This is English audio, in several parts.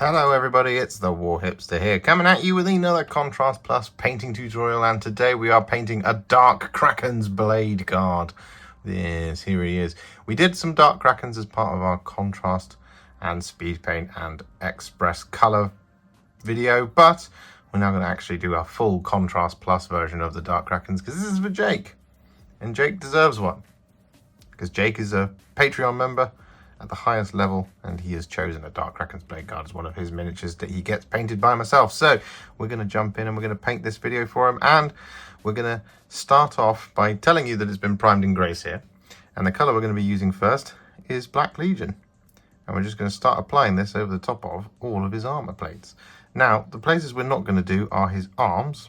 Hello everybody, it's the Warhipster here, coming at you with another Contrast Plus painting tutorial, and today we are painting a Dark Krakens Bladeguard. Yes, here he is. We did some Dark Krakens as part of our Contrast and Speed Paint and Express Colour video, but we're now going to actually do a full Contrast Plus version of the Dark Krakens, because this is for Jake, and Jake deserves one, because Jake is a Patreon member at the highest level, and he has chosen a Dark Krakens Bladeguard as one of his miniatures that he gets painted by myself. So we're going to jump in and we're going to paint this video for him, and we're going to start off by telling you that it's been primed in grace here, and the colour we're going to be using first is Black Legion, and we're just going to start applying this over the top of all of his armour plates. Now, the places we're not going to do are his arms,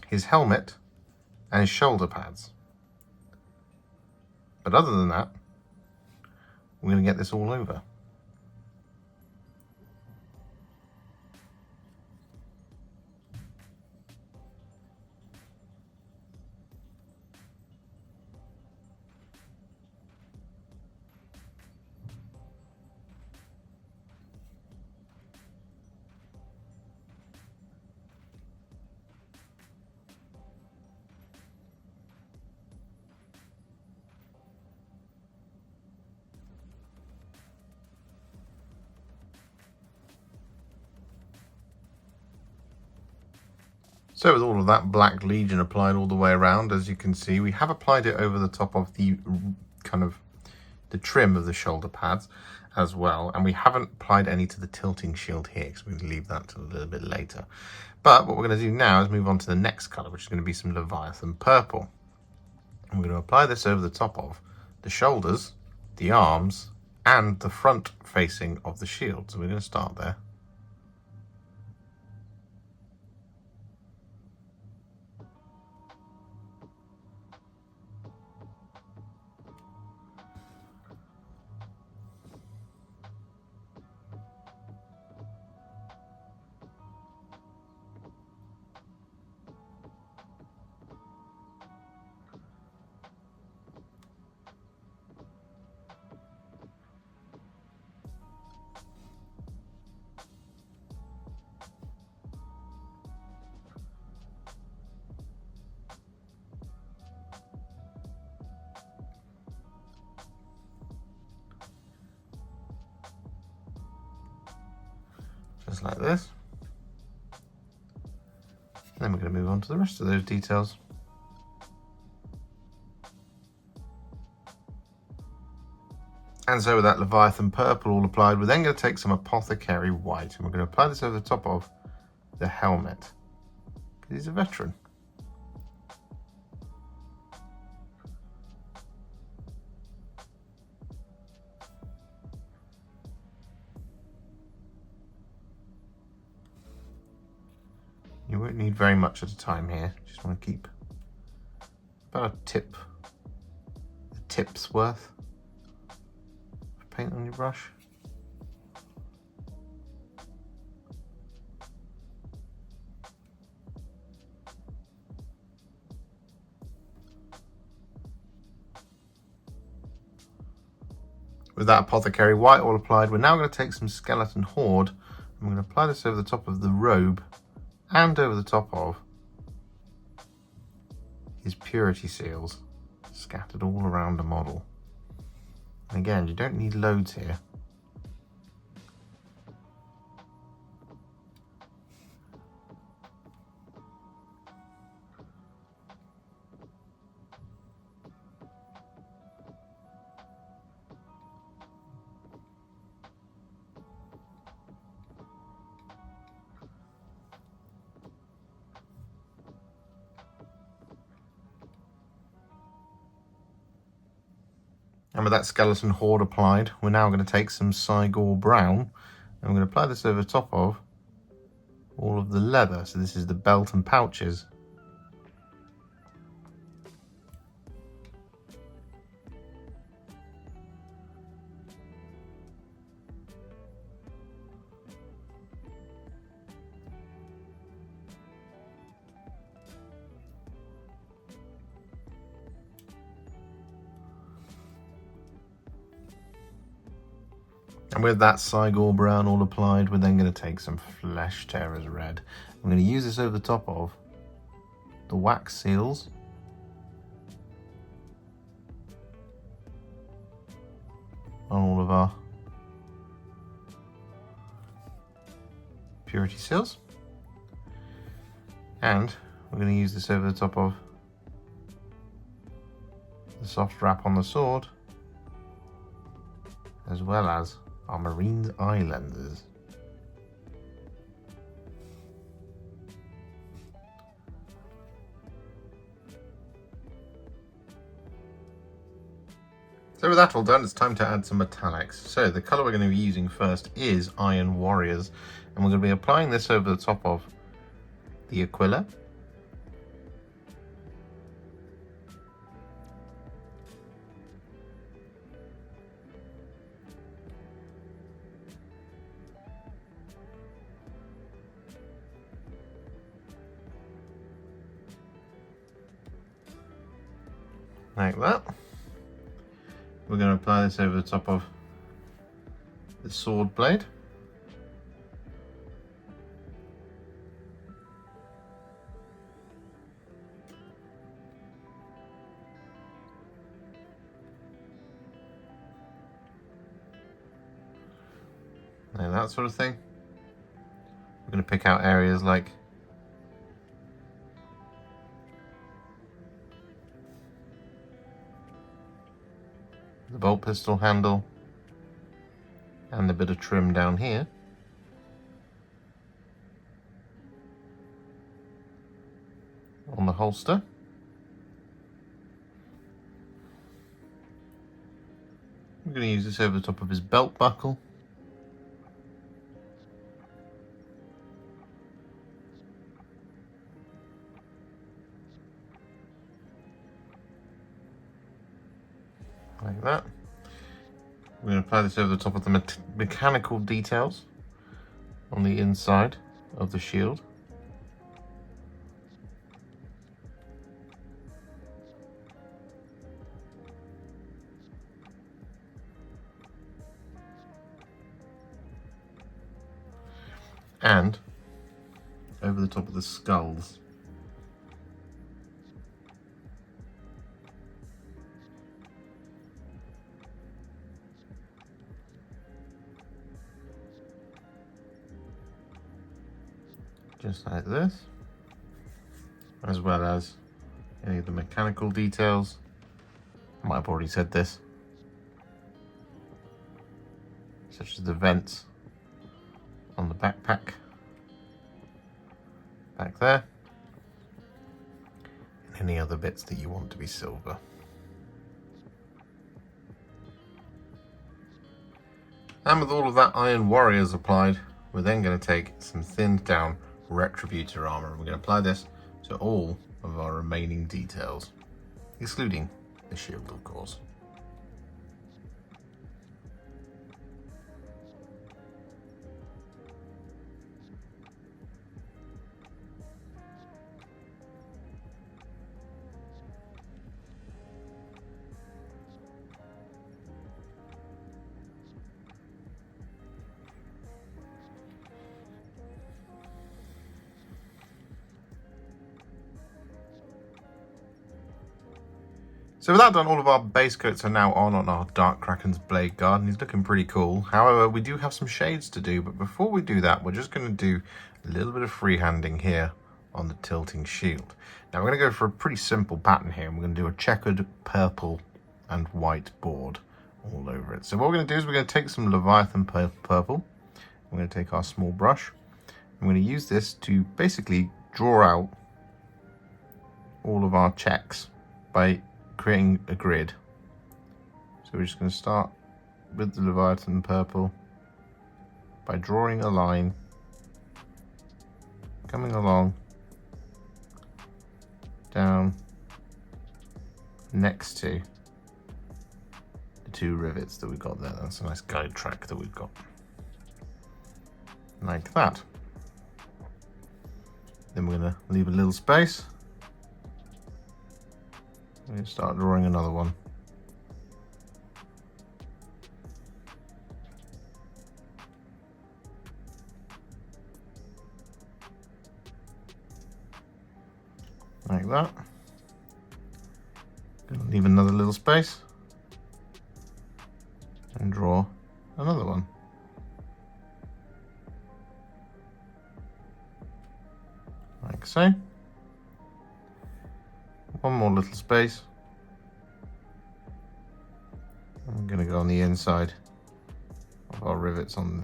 his helmet, and his shoulder pads. But other than that, we're going to get this all over. So with all of that Black Legion applied all the way around, as you can see, we have applied it over the top of the kind of the trim of the shoulder pads as well, and we haven't applied any to the tilting shield here, because we're going to leave that till a little bit later. But what we're going to do now is move on to the next colour, which is going to be some Leviathan Purple. And we're going to apply this over the top of the shoulders, the arms, and the front facing of the shield. So we're going to start there. Just like this. And then we're going to move on to the rest of those details. And so with that Leviathan Purple all applied, we're then going to take some Apothecary White, and we're going to apply this over the top of the helmet, because he's a veteran. You won't need very much at a time here. Just want to keep about a tip's worth of paint on your brush. With that Apothecary White all applied, we're now going to take some Skeleton Horde, and we're going to apply this over the top of the robe and over the top of his purity seals, scattered all around the model. And again, you don't need loads here. And with that Skeleton Horde applied, we're now going to take some Cygor Brown, and we're going to apply this over the top of all of the leather. So this is the belt and pouches. And with that Cygor Brown all applied, we're then going to take some Terra Red. I'm going to use this over the top of the wax seals. On all of our purity seals. And we're going to use this over the top of the soft wrap on the sword, as well as our Marine's eye lenses. So with that all done, it's time to add some metallics. So the colour we're going to be using first is Iron Warriors, and we're going to be applying this over the top of the Aquila, like that. We're going to apply this over the top of the sword blade. Like that sort of thing. We're going to pick out areas like the bolt pistol handle and the bit of trim down here. On the holster. We're going to use this over the top of his belt buckle. Like that. We're going to apply this over the top of the mechanical details on the inside of the shield. And over the top of the skulls. Just like this, as well as any of the mechanical details. I might have already said this, such as the vents on the backpack back there, and any other bits that you want to be silver. And with all of that Iron Warriors applied, we're then going to take some thinned down Retributor Armour. We're going to apply this to all of our remaining details, excluding the shield, of course. So with that done, all of our base coats are now on our Dark Kraken's Bladeguard, and he's looking pretty cool. However, we do have some shades to do, but before we do that, we're just going to do a little bit of freehanding here on the tilting shield. Now we're going to go for a pretty simple pattern here, and we're going to do a checkered purple and white board all over it. So what we're going to do is we're going to take some Leviathan Purple. We're going to take our small brush. I'm going to use this to basically draw out all of our checks by creating a grid. So we're just going to start with the Leviathan Purple by drawing a line coming along down next to the two rivets that we've got there. That's a nice guide track that we've got, like that. Then we're going to leave a little space. We're going to start drawing another one. like that. Gonna leave another little space and draw another one. Like so. One more little space. I'm going to go on the inside of our rivets on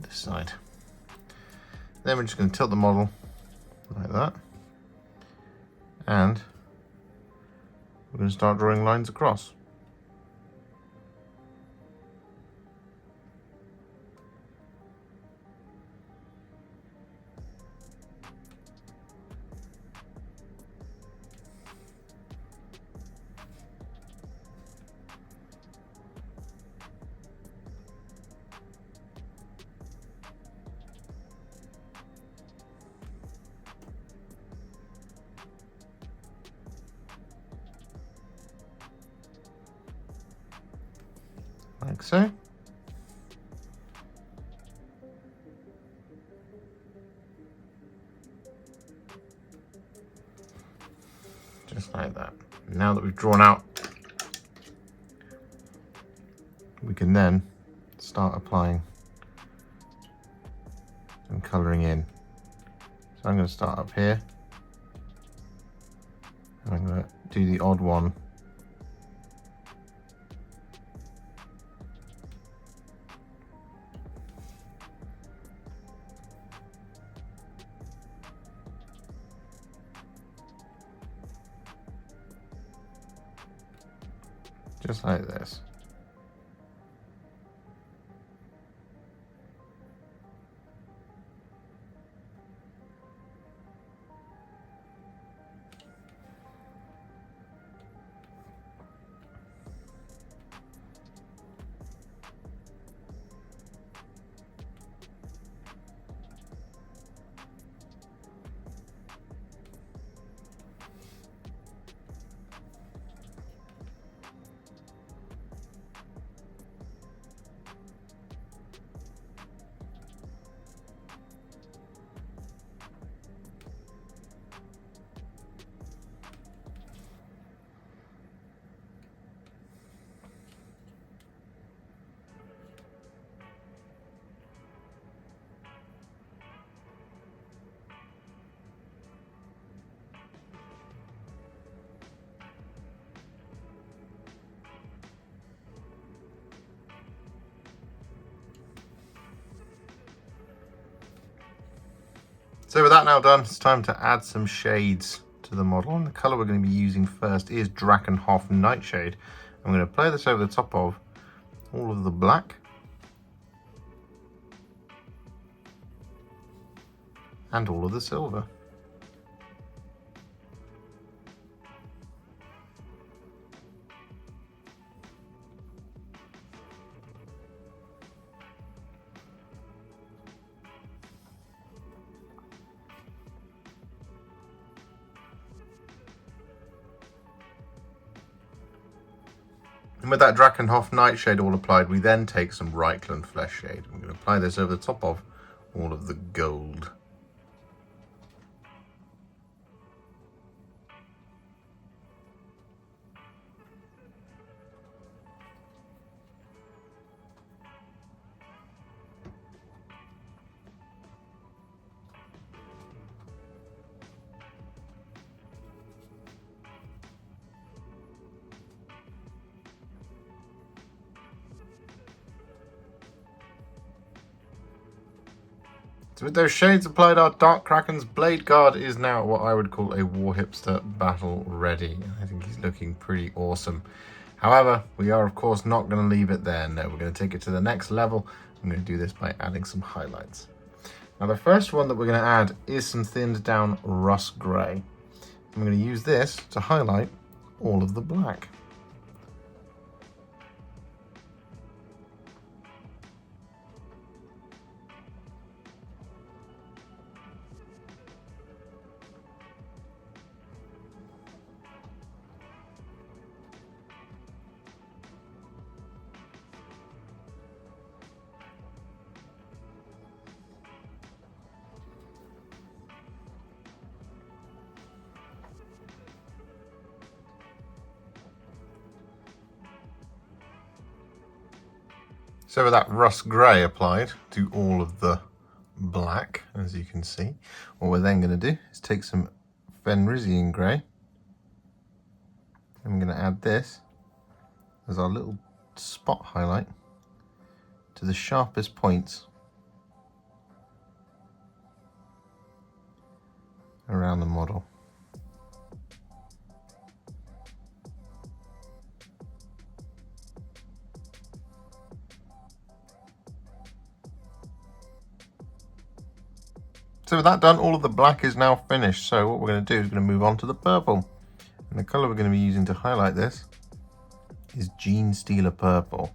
this side. Then we're just going to tilt the model like that, and we're going to start drawing lines across. Like so. Just like that. Now that we've drawn out, we can then start applying some colouring in. So I'm going to start up here, and I'm going to do the odd one just like this. So with that now done, it's time to add some shades to the model. And the colour we're going to be using first is Drakenhof Nightshade. I'm going to apply this over the top of all of the black and all of the silver. And with that Drakenhof Nightshade all applied, we then take some Reikland Fleshshade. I'm going to apply this over the top of all of the gold. So with those shades applied, our Dark Kraken's Bladeguard is now what I would call a Warhipster battle ready. I think he's looking pretty awesome. However, we are of course not going to leave it there. No, we're going to take it to the next level. I'm going to do this by adding some highlights. Now the first one that we're going to add is some thinned down Russ Grey. I'm going to use this to highlight all of the black. So with that Russ Grey applied to all of the black, as you can see, what we're then going to do is take some Fenrisian Grey, and we're going to add this as our little spot highlight to the sharpest points around the model. So with that done, all of the black is now finished. So what we're going to do is we're going to move on to the purple. And the colour we're going to be using to highlight this is Genestealer Purple.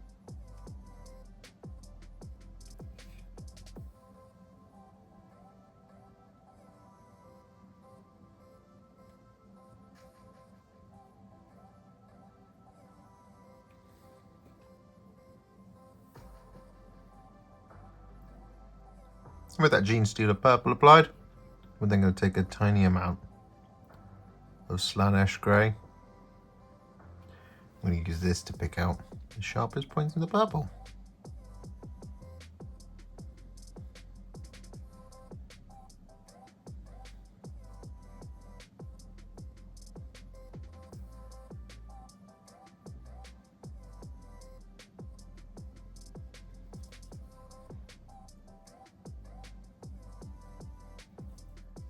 With that Genestealer Purple applied, we're then going to take a tiny amount of Slaanesh Grey. I'm going to use this to pick out the sharpest points in the purple.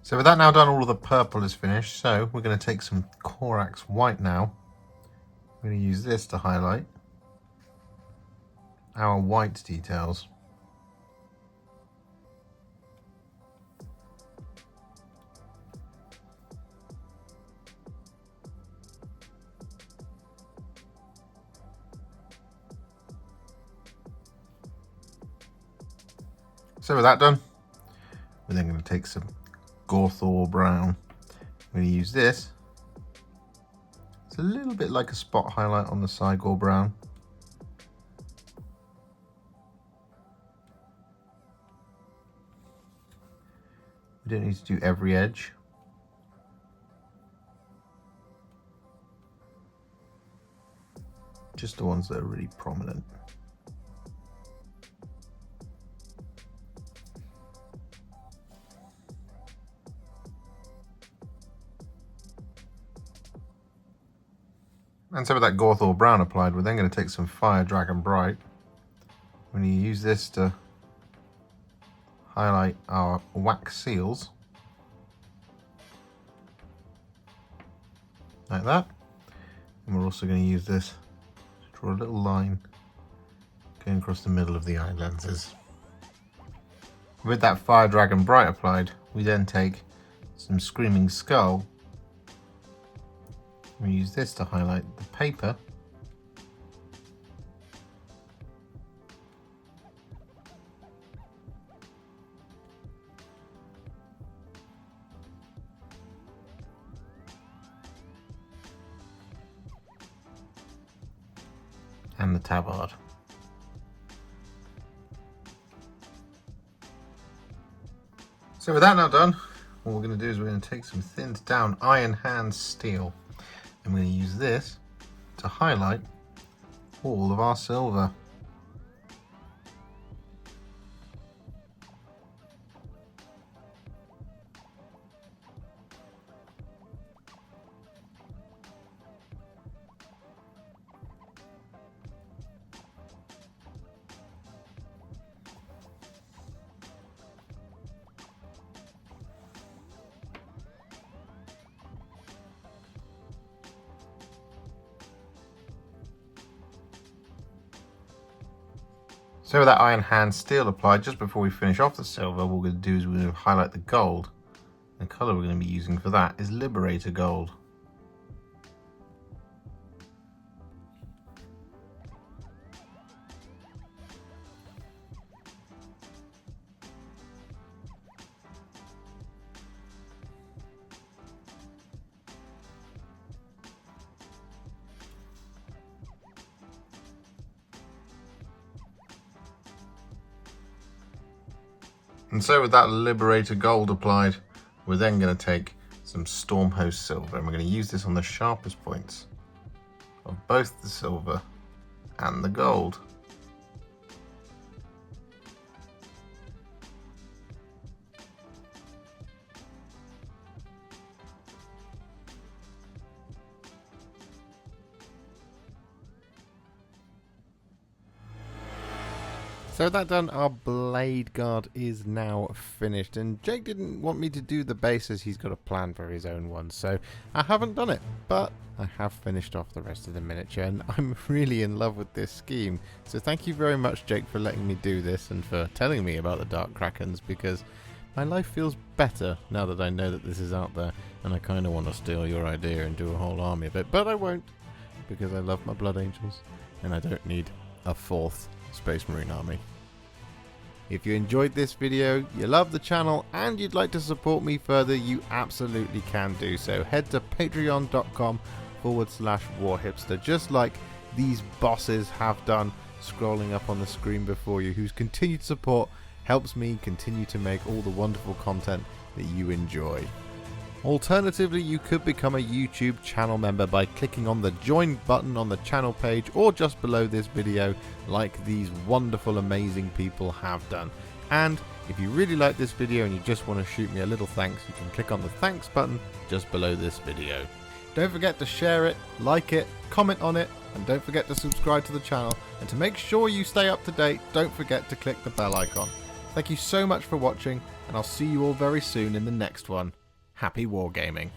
So with that now done, all of the purple is finished. So we're going to take some Corax White now. I'm going to use this to highlight our white details. So with that done, we're then going to take some Gorthor Brown. I'm going to use this. It's a little bit like a spot highlight on the Cygor Brown. We don't need to do every edge. Just the ones that are really prominent. And so with that Gothal Brown applied, we're then going to take some Fire Dragon Bright. We're going to use this to highlight our wax seals. Like that. And we're also going to use this to draw a little line going across the middle of the eye lenses. With that Fire Dragon Bright applied, we then take some Screaming Skull. We use this to highlight the paper. And the tabard. So with that now done, what we're going to do is we're going to take some thinned down Iron Hand Steel. I'm going to use this to highlight all of our silver. So with that Iron Hand Steel applied, just before we finish off the silver, what we're going to do is we're going to highlight the gold. The colour we're going to be using for that is Liberator Gold. And so with that Liberator Gold applied, we're then going to take some Stormhost Silver, and we're going to use this on the sharpest points of both the silver and the gold. So that done, our Bladeguard is now finished, and Jake didn't want me to do the base as he's got a plan for his own one, so I haven't done it, but I have finished off the rest of the miniature, and I'm really in love with this scheme. So thank you very much, Jake, for letting me do this and for telling me about the Dark Krakens, because my life feels better now that I know that this is out there, and I kind of want to steal your idea and do a whole army of it, but I won't, because I love my Blood Angels, and I don't need a 4th Space Marine army. If you enjoyed this video, you love the channel, and you'd like to support me further, you absolutely can do so. Head to patreon.com/warhipster, just like these bosses have done, scrolling up on the screen before you, whose continued support helps me continue to make all the wonderful content that you enjoy. Alternatively, you could become a YouTube channel member by clicking on the join button on the channel page or just below this video, like these wonderful, amazing people have done. And if you really like this video and you just want to shoot me a little thanks, you can click on the thanks button just below this video. Don't forget to share it, like it, comment on it, and don't forget to subscribe to the channel. And to make sure you stay up to date, don't forget to click the bell icon. Thank you so much for watching, and I'll see you all very soon in the next one. Happy wargaming.